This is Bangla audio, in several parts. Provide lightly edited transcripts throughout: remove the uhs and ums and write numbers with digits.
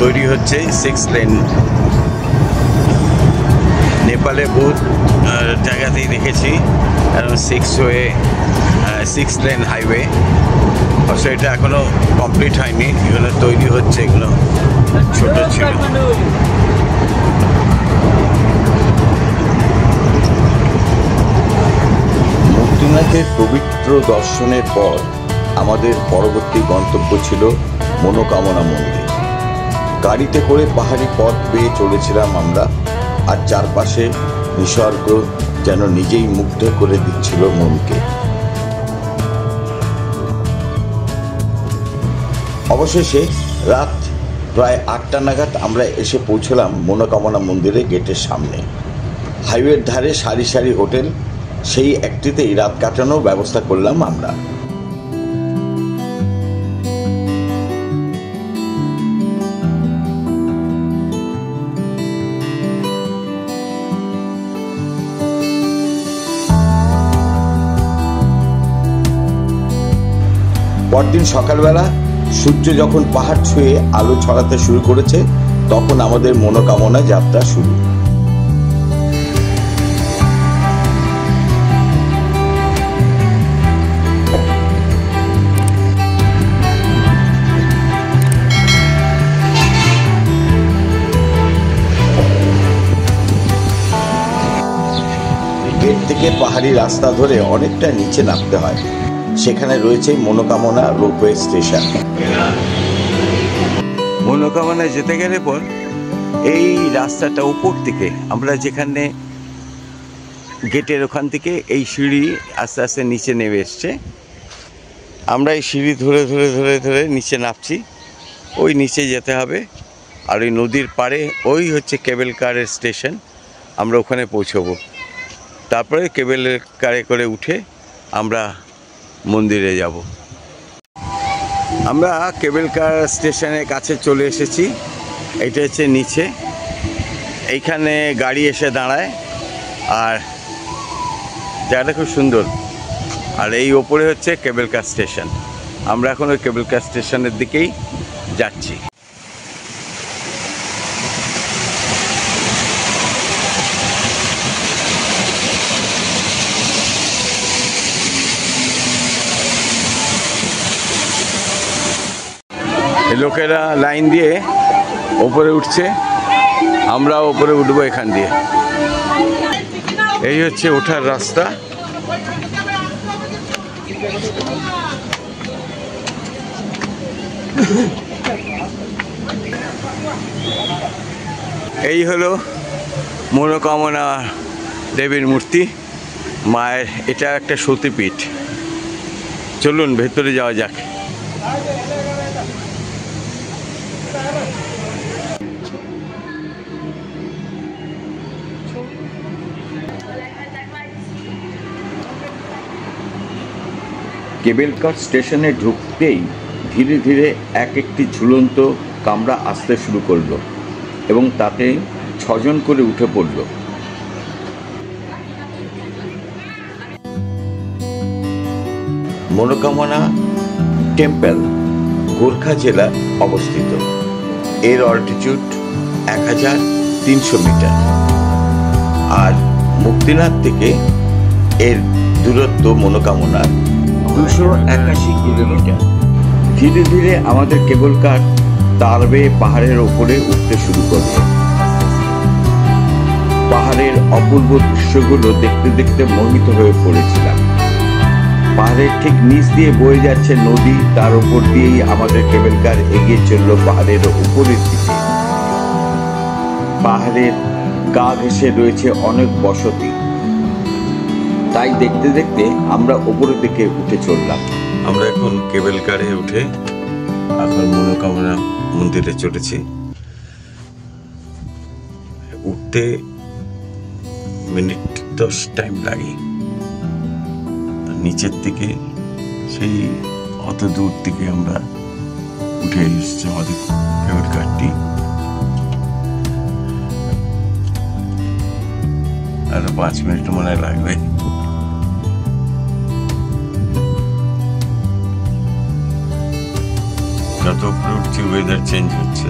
তৈরি হচ্ছে 6 লেন। নেপালে বহুত জায়গাতেই দেখেছি 6 লেন হাইওয়ে, অবশ্য এটা এখনো কমপ্লিট হয়নি, এগুলো তৈরি হচ্ছে, এগুলো ছোট ছিল। মুক্তিনাথের পবিত্র দর্শনের পর আমাদের পরবর্তী গন্তব্য ছিল মনোকামনা মন্দির। গাড়িতে করে পাহাড়ি পথ বেয়ে চলেছিলাম আমরা, আর চারপাশে নিসর্গ যেন নিজেই মুগ্ধ করে দিচ্ছিল মনকে। অবশেষে রাত প্রায় 8টা নাগাদ আমরা এসে পৌঁছলাম মনোকামনা মন্দিরের গেটের সামনে। হাইওয়ের ধারে সারি সারি হোটেল, সেই একটিতেই রাত কাটানোর ব্যবস্থা করলাম আমরা। পরদিন সকালবেলা সূর্য যখন পাহাড় ছুঁয়ে আলো ছড়াতে শুরু করেছে, তখন আমাদের মনোকামনা যাত্রা শুরু। গেট থেকে পাহাড়ি রাস্তা ধরে অনেকটা নিচে নামতে হয়। সেখানে রয়েছে মনোকামনা রোপওয়ে স্টেশন। মনোকামনায় যেতে গেলে পর এই রাস্তাটা উপর থেকে, আমরা যেখানে গেটের ওখান থেকে এই সিঁড়ি আস্তে আস্তে নিচে নেমে এসছে, আমরা এই সিঁড়ি ধরে ধরে ধরে ধরে নিচে নামছি। ওই নিচে যেতে হবে, আর ওই নদীর পাড়ে ওই হচ্ছে কেবল কারের স্টেশন, আমরা ওখানে পৌঁছবো। তারপরে কেবল কারে করে উঠে আমরা মন্দিরে যাব। আমরা কেবল কার স্টেশনের কাছে চলে এসেছি। এটা হচ্ছে নিচে, এইখানে গাড়ি এসে দাঁড়ায়, আর জায়গাটা খুব সুন্দর। আর এই ওপরে হচ্ছে কেবল কার স্টেশন। আমরা এখন ওই কেবল কার স্টেশনের দিকেই যাচ্ছি। লোকেরা লাইন দিয়ে ওপরে উঠছে, আমরাও ওপরে উঠবো এখান দিয়ে। এই হচ্ছে ওঠার রাস্তা। এই হলো মনোকামনা দেবীর মূর্তি, মায়ের। এটা একটা সতীপীঠ। চলুন ভেতরে যাওয়া যাক। কেবল কার স্টেশনে ঢুকতেই ধীরে ধীরে এক একটি ঝুলন্ত কামরা আসতে শুরু করলো, এবং তাতে 6 জন করে উঠে পড়ল। মনোকামনা টেম্পল গোর্খা জেলায় অবস্থিত। এর অল্টিটিউড 1300 মিটার, আর মুক্তিনাথ থেকে এর দূরত্ব মনোকামনার 281 কিলোমিটার। ধীরে ধীরে আমাদের কেবল কার তার বেয়ে পাহাড়ের ওপরে উঠতে শুরু করল। পাহাড়ের অপূর্ব দৃশ্যগুলো দেখতে দেখতে মোহিত হয়ে পড়েছিলাম। পাহাড়ের ঠিক নিচ দিয়ে বয়ে যাচ্ছে নদী, তার উপর দিয়েই আমাদের কেবল কার এগিয়ে চলল পাহাড়ের উপরের দিকে। পাহাড়ের গা ঘেঁষে রয়েছে অনেক বসতি, তাই দেখতে দেখতে আমরা উপরের দিকে উঠে চললাম। আমরা এখন কেবল কারে উঠে এখন মনোকামনা মন্দিরে চলেছি। উঠতে মিনিট 10 টাইম লাগে। নিচের থেকে সেই অত দূর থেকে আমরা উঠে এসেছি আমাদের কেবল কারটি। আরো 5 মিনিট মনে লাগবে। যত উপরে উঠছি ওয়েদার চেঞ্জ হচ্ছে।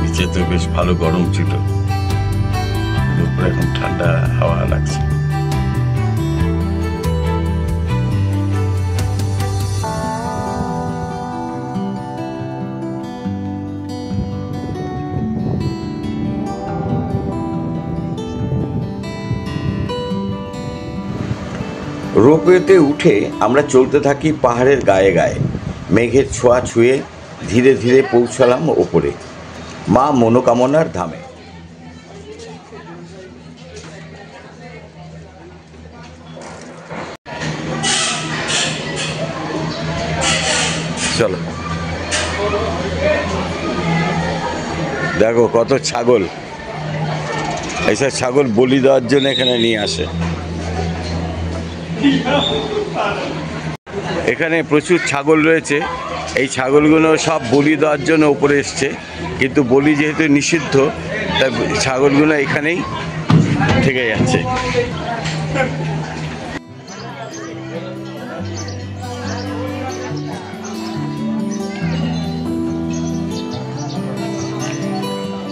নিচে তো বেশ ভালো গরম ছিল, উপরে এখন ঠান্ডা হাওয়া লাগছে। রোপওয়েতে উঠে আমরা চলতে থাকি পাহাড়ের গায়ে গায়ে, মেঘের ছোঁয়া ছুঁয়ে ধীরে ধীরে পৌঁছালাম ওপরে, মা মনোকামনার ধামে। চলো, দেখো কত ছাগল, এইসব ছাগল বলি দেওয়ার জন্য এখানে নিয়ে আসে। এখানে প্রচুর ছাগল রয়েছে, এই ছাগলগুলো সব বলি দেওয়ার জন্য উপরে এসছে, কিন্তু বলি যেহেতু নিষিদ্ধ তাই ছাগলগুলো এখানেই থেকে যাচ্ছে।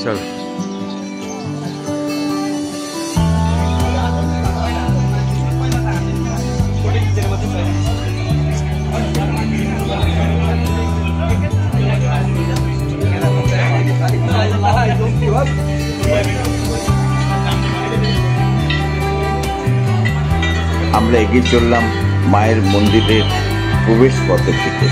চলো, আমরা এগিয়ে চললাম মায়ের মন্দিরের প্রবেশ পথের দিকে।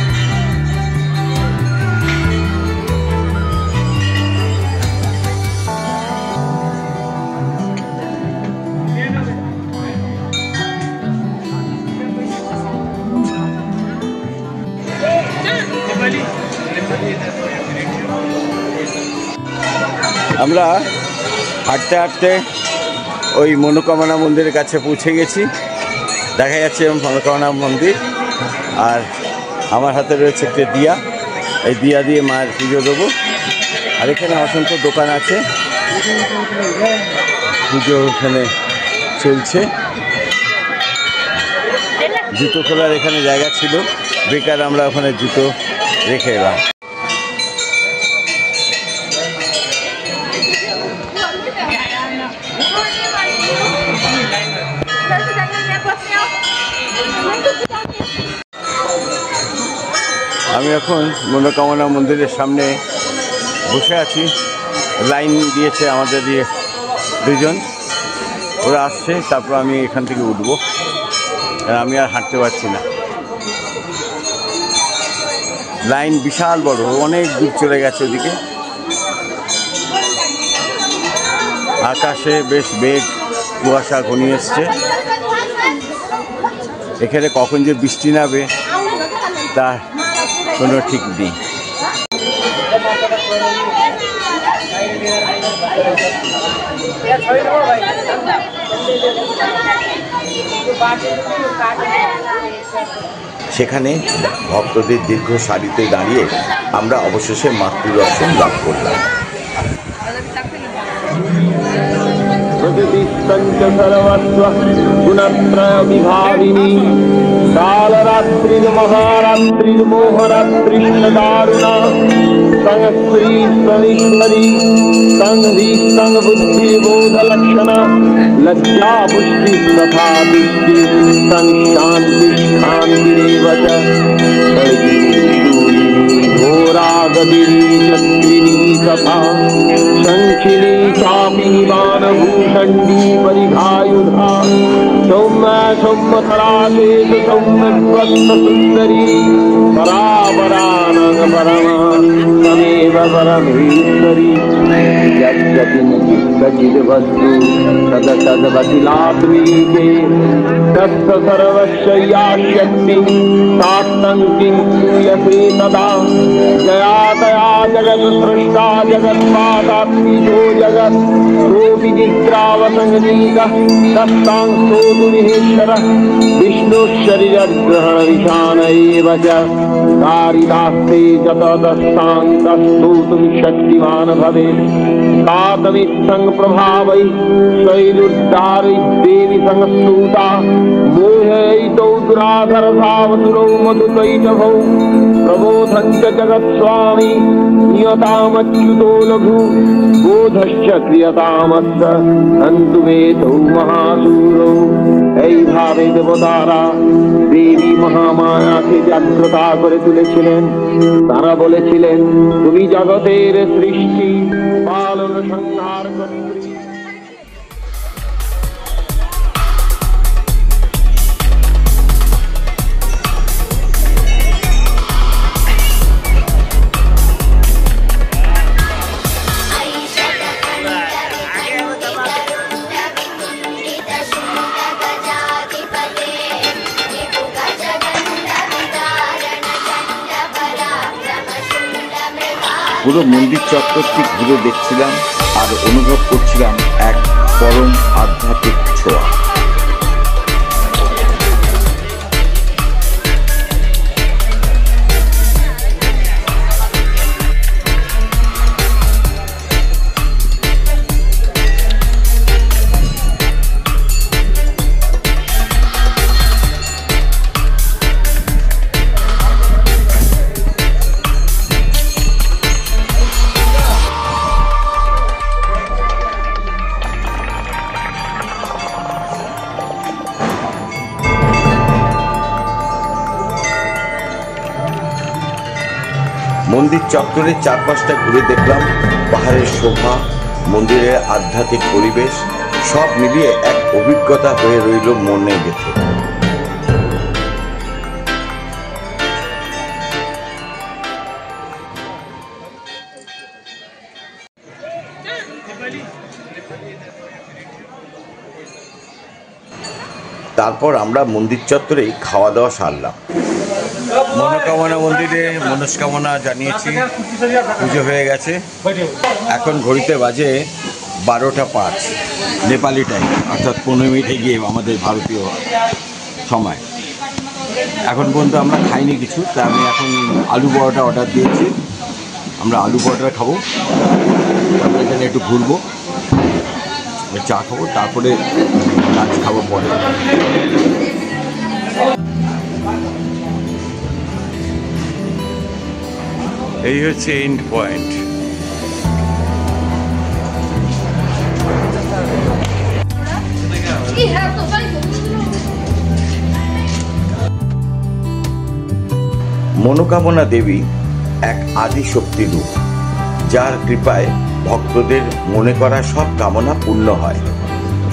আমরা হাঁটতে হাঁটতে ওই মনোকামনা মন্দিরের কাছে পৌঁছে গেছি, দেখা যাচ্ছে মনোকামনা মন্দির, আর আমার হাতে রয়েছে একটা দিয়া, এই দিয়া দিয়ে মায়ের পুজো দেবো। আর এখানে অসংখ্য দোকান আছে, পুজো এখানে চলছে। জুতো খোলার এখানে জায়গা ছিল, বেকার আমরা ওখানে জুতো রেখে এলাম। আমি এখন মনোকামনা মন্দিরের সামনে বসে আছি, লাইন দিয়েছে আমাদের দিয়ে দুজন, ওরা আসছে, তারপর আমি এখান থেকে উঠবো, আমি আর হাঁটতে পারছি না। লাইন বিশাল বড়, অনেক দূর চলে গেছে ওদিকে। আকাশে বেশ মেঘ কুয়াশা ঘনিয়ে এসছে, এখানে কখন যে বৃষ্টি নামবে তার কোনো ঠিক নেই। সেখানে ভক্তদের দীর্ঘ সারিতে দাঁড়িয়ে আমরা অবশেষে মাতৃদর্শন লাভ করলাম। গুণত্রয়বিভাবিনী কালরাত্রির্মহারাত্রির্মোহরাত্রির্দারুণা সংশ্রী শনীশ্বরী সংহ্রি সংবুদ্ধিবোধলক্ষণা লজ্জা পুষ্টি তথা দৃষ্টি সংশান্তি শান্তিরেব চ घोरागदिनी तथा शंखिनी चापी निवानभूषण्डी परिघायुधा सौम्या सौम्यतराकेश सौम्यस्वस्तसुन्दरी परापरानंग परमा तमेव परमेश्वरी यच्चित् वस्तु तदतद्वतिलात्मीके तस्य सर्वस्य या शक्ति सात्तं किं सूयसे तदा जया तया जगत् सृष्टा जगन्मातात्मिजो जगत् सोऽपि निद्रावसंगनीतः तस्तां स्तोतुमिहेश्वरः विष्णुशरीरग्रहणविशान एव च कारिदास्ते जतदस्तां तस्तोतुं शक्तिमान् भवेत् तातमित्थं प्रभावै शैलुद्धारैर्देवी संस्तुता मोहयितौ दुराधरसावसुरौ मधुकैटभौ प्रबोधञ्च जगत्स्वामी नियतामच्युतो लघु बोधश्च क्रियतामस्य हन्तु वेतौ महासूरौ। এইভাবে দেবতারা দেবী মহামায়াকে জাগ্রতা করে তুলেছিলেন। তারা বলেছিলেন, তুমি জগতের সৃষ্টি পালন সংহার কর্ত্রী। পুরো মন্দির চত্বরটি ঘুরে দেখছিলাম আর অনুভব করছিলাম এক পরম আধ্যাত্মিক ছোঁয়া। মন্দির চত্বরের চারপাশটা ঘুরে দেখলাম, পাহাড়ের শোভা, মন্দিরের আধ্যাত্মিক পরিবেশ সব মিলিয়ে এক অভিজ্ঞতা হয়ে রইল মনে গেঁথে। তারপর আমরা মন্দির চত্বরেই খাওয়া দাওয়া সারলাম। মনোকামনা মন্দিরে মনস্কামনা জানিয়েছি, পুজো হয়ে গেছে। এখন ঘড়িতে বাজে 12টা 5 নেপালি টাইম, অর্থাৎ 15 মিনিটে গিয়ে আমাদের ভারতীয় সময়। এখন পর্যন্ত আমরা খাইনি কিছু, তা আমি এখন আলু পরোটা অর্ডার দিয়েছি। আমরা আলু পরোটা খাবো, তারপরে এখানে একটু ঘুরবো, চা খাবো, তারপরে লাঞ্চ খাবো পরে। এই হচ্ছে এন্ড পয়েন্ট। মনোকামনা দেবী এক আদি শক্তি রূপ, যার কৃপায় ভক্তদের মনে করা সব কামনা পূর্ণ হয়।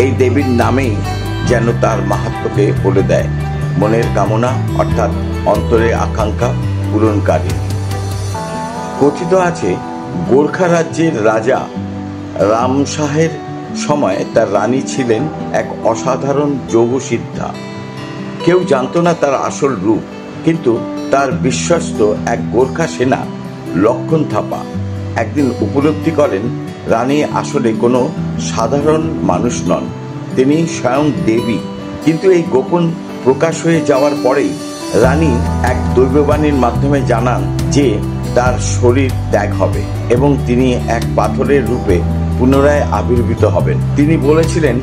এই দেবীর নামেই যেন তার মাহাত্ম্যকে বলে দেয়, মনের কামনা অর্থাৎ অন্তরের আকাঙ্ক্ষা পূরণকারী। কথিত আছে, গোর্খা রাজ্যের রাজা রামশাহের সময় তার রানী ছিলেন এক অসাধারণ যোগসিদ্ধা। কেউ জানত না তার আসল রূপ, কিন্তু তার বিশ্বস্ত এক গোর্খা সেনা লক্ষণ থাপা একদিন উপলব্ধি করেন রানী আসলে কোনো সাধারণ মানুষ নন, তিনি স্বয়ং দেবী। কিন্তু এই গোপন প্রকাশ হয়ে যাওয়ার পরেই রানী এক দৈববাণীর মাধ্যমে জানান যে তার শরীর ত্যাগ হবে এবং তিনি এক পাথরের রূপে পুনরায় আবির্ভূত হবেন। তিনি বলেছিলেন,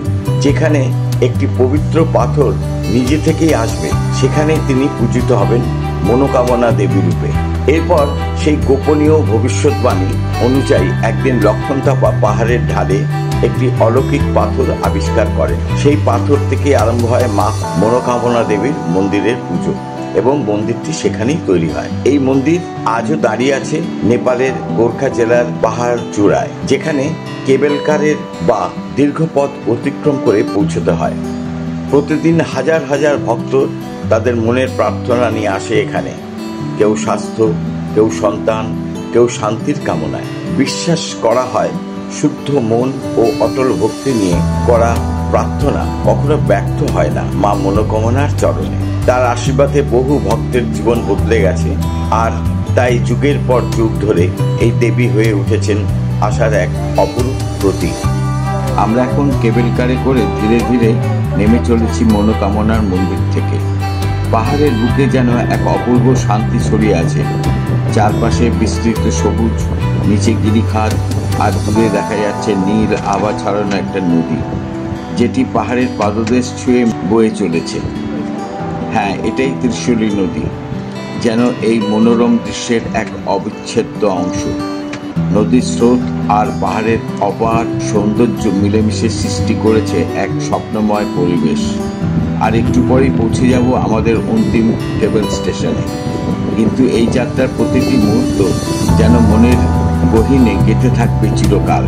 যেখানে একটি পবিত্র পাথর নিজে থেকেই আসবে, সেখানে তিনি পূজিত হবেন মনোকামনা দেবী রূপে। এরপর সেই গোপনীয় ভবিষ্যৎবাণী অনুযায়ী একদিন লক্ষণথাপা পাহাড়ের ঢালে একটি অলৌকিক পাথর আবিষ্কার করেন। সেই পাথর থেকে আরম্ভ হয় মা মনোকামনা দেবীর মন্দিরের পুজো এবং মন্দিরটি সেখানেই তৈরি হয়। এই মন্দির আজও দাঁড়িয়ে আছে নেপালের গোর্খা জেলার পাহাড় চূড়ায়, যেখানে কেবল কারের বা দীর্ঘ পথ অতিক্রম করে পৌঁছতে হয়। প্রতিদিন হাজার হাজার ভক্ত তাদের মনের প্রার্থনা নিয়ে আসে এখানে, কেউ স্বাস্থ্য, কেউ সন্তান, কেউ শান্তির কামনায়। বিশ্বাস করা হয় শুদ্ধ মন ও অটল ভক্তি নিয়ে করা প্রার্থনা কখনো ব্যর্থ হয় না মা মনোকামনার চরণে। তার আশীর্বাদে বহু ভক্তের জীবন বদলে গেছে, আর তাই যুগের পর যুগ ধরে এই দেবী হয়ে উঠেছেন আশার এক অপরূপ প্রতীক। আমরা এখন কেবল কারে করে ধীরে ধীরে নেমে চলেছি মনোকামনার মন্দির থেকে। পাহাড়ের বুকে যেন এক অপূর্ব শান্তি ছড়িয়ে আছে, চারপাশে বিস্তৃত সবুজ, নিচে গিরিখাত, আর দূরে দেখা যাচ্ছে নীল আভা ছড়ানো একটা নদী, যেটি পাহাড়ের পাদদেশ ছুঁয়ে বয়ে চলেছে। হ্যাঁ, এটাই ত্রিশূলী নদী, যেন এই মনোরম দৃশ্যের এক অবিচ্ছেদ্য অংশ। নদীর স্রোত আর পাহাড়ের অপার সৌন্দর্য মিলেমিশে সৃষ্টি করেছে এক স্বপ্নময় পরিবেশ। আর একটু পরেই পৌঁছে যাব আমাদের অন্তিম কেবল স্টেশনে। কিন্তু এই যাত্রার প্রতিটি মুহূর্ত যেন মনের গহীনে গেঁথে থাকবে চিরকাল।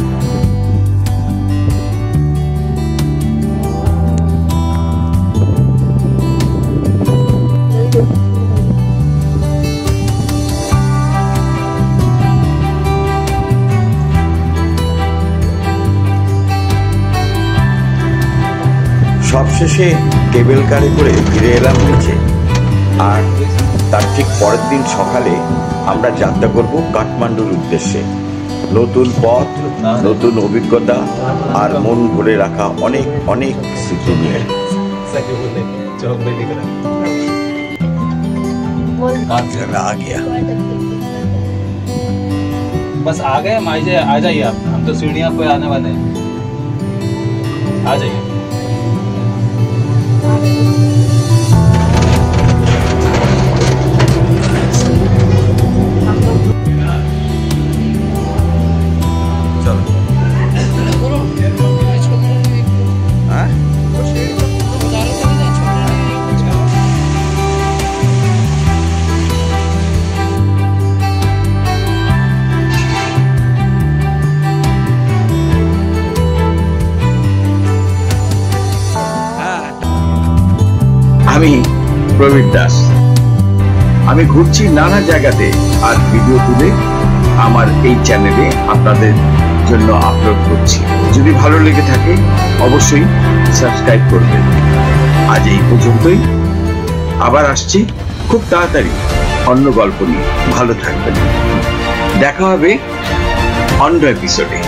সবশেষে কেবল কারে করে ফিরে এলাম নিচে। আর তার ঠিক পরের দিন সকালে আমরা যাত্রা করব কাঠমান্ডুর উদ্দেশ্যে। নতুন পথ, নতুন অভিজ্ঞতা আর মন ভরে রাখা অনেক অনেক স্মৃতি নিয়ে। बस आ गए हम, आ जाइए आप, हम तो सीढ़ियाँ पे आने वाले हैं, आ जाइए। আমি প্রবীর দাস। আমি ঘুরছি নানা জায়গাতে আর ভিডিও তুলে আমার এই চ্যানেলে আপনাদের জন্য আপলোড করছি। যদি ভালো লেগে থাকে অবশ্যই সাবস্ক্রাইব করবেন। আজ এই পর্যন্তই, আবার আসছি খুব তাড়াতাড়ি অন্য গল্প নিয়ে। ভালো থাকবেন, দেখা হবে অন্য এপিসোডে।